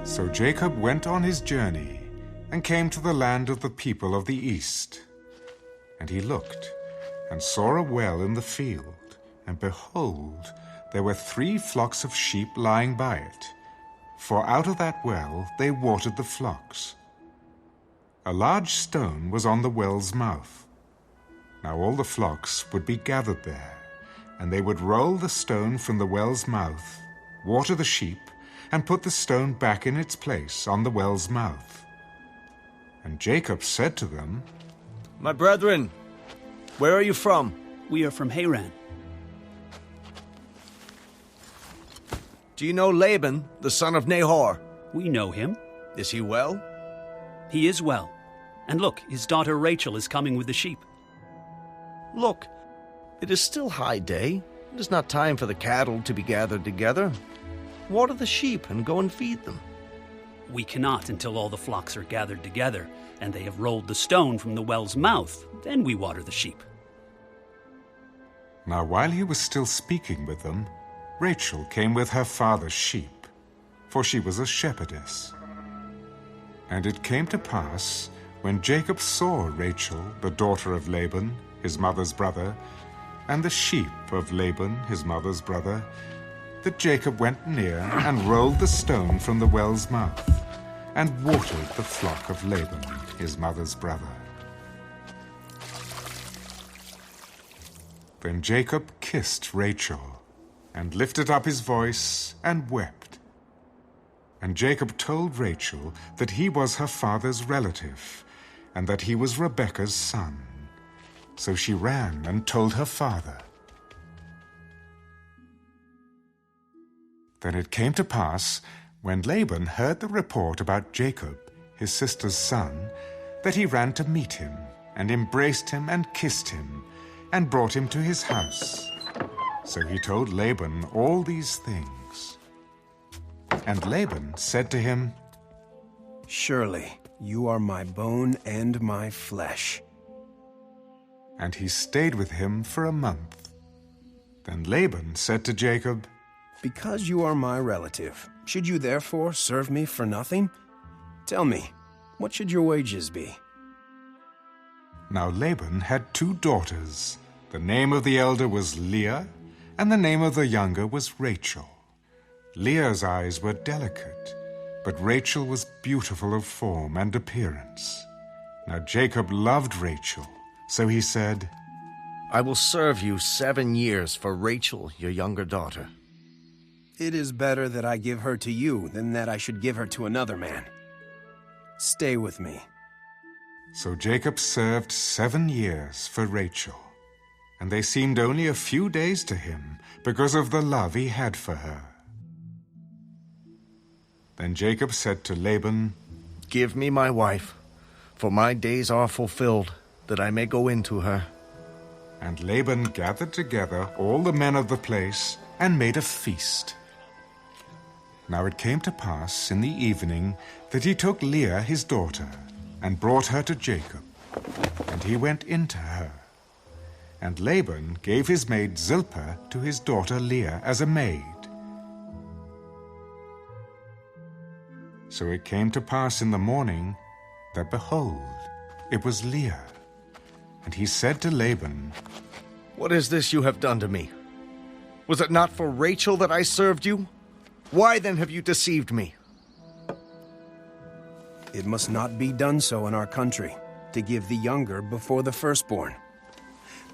So Jacob went on his journey and came to the land of the people of the east. And he looked and saw a well in the field, and behold, there were 3 flocks of sheep lying by it, for out of that well they watered the flocks. A large stone was on the well's mouth. Now all the flocks would be gathered there, and they would roll the stone from the well's mouth, water the sheep, and put the stone back in its place on the well's mouth. And Jacob said to them, My brethren, where are you from? We are from Haran. Do you know Laban, the son of Nahor? We know him. Is he well? He is well. And look, his daughter Rachel is coming with the sheep. Look, it is still high day. It is not time for the cattle to be gathered together. Water the sheep and go and feed them. We cannot until all the flocks are gathered together, and they have rolled the stone from the well's mouth. Then we water the sheep. Now while he was still speaking with them, Rachel came with her father's sheep, for she was a shepherdess. And it came to pass, when Jacob saw Rachel, the daughter of Laban, his mother's brother, and the sheep of Laban, his mother's brother, that Jacob went near and rolled the stone from the well's mouth, and watered the flock of Laban, his mother's brother. Then Jacob kissed Rachel, and lifted up his voice, and wept. And Jacob told Rachel that he was her father's relative, and that he was Rebekah's son. So she ran and told her father. Then it came to pass, when Laban heard the report about Jacob, his sister's son, that he ran to meet him, and embraced him and kissed him, and brought him to his house. So he told Laban all these things. And Laban said to him, Surely you are my bone and my flesh. And he stayed with him for a month. Then Laban said to Jacob, Because you are my relative, should you therefore serve me for nothing? Tell me, what should your wages be? Now Laban had 2 daughters. The name of the elder was Leah, and the name of the younger was Rachel. Leah's eyes were delicate, but Rachel was beautiful of form and appearance. Now Jacob loved Rachel, so he said, I will serve you 7 years for Rachel, your younger daughter. It is better that I give her to you than that I should give her to another man. Stay with me. So Jacob served 7 years for Rachel, and they seemed only a few days to him because of the love he had for her. Then Jacob said to Laban, Give me my wife, for my days are fulfilled, that I may go into her. And Laban gathered together all the men of the place and made a feast. Now it came to pass in the evening that he took Leah his daughter and brought her to Jacob, and he went into her. And Laban gave his maid Zilpah to his daughter Leah as a maid. So it came to pass in the morning that, behold, it was Leah. And he said to Laban, What is this you have done to me? Was it not for Rachel that I served you? Why then have you deceived me? It must not be done so in our country, to give the younger before the firstborn.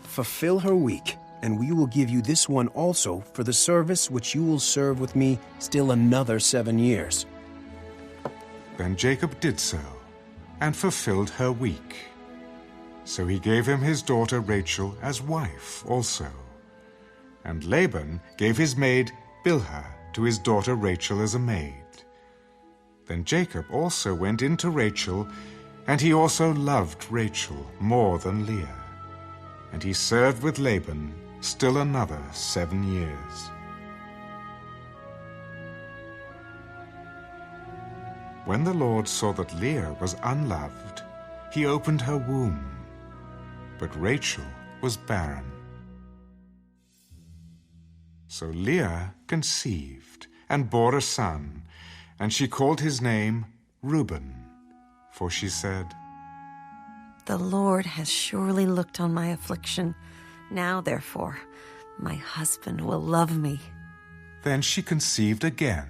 Fulfill her week, and we will give you this one also for the service which you will serve with me still another 7 years. Then Jacob did so, and fulfilled her week. So he gave him his daughter Rachel as wife also. And Laban gave his maid Bilhah to his daughter Rachel as a maid. Then Jacob also went in to Rachel, and he also loved Rachel more than Leah. And he served with Laban still another 7 years. When the Lord saw that Leah was unloved, he opened her womb, but Rachel was barren. So Leah conceived and bore a son, And she called his name Reuben, for she said, The Lord has surely looked on my affliction. Now, therefore, my husband will love me. Then she conceived again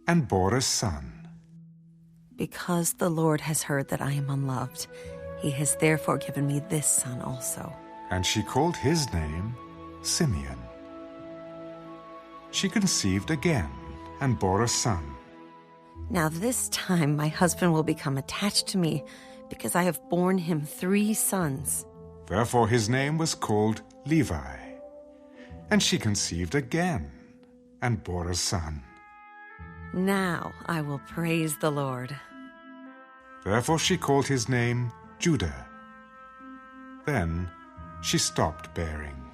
and bore a son. Because the Lord has heard that I am unloved, he has therefore given me this son also. And she called his name Simeon. She conceived again and bore a son. Now this time my husband will become attached to me, because I have borne him 3 sons. Therefore his name was called Levi. And she conceived again and bore a son. Now I will praise the Lord. Therefore she called his name Judah. Then she stopped bearing.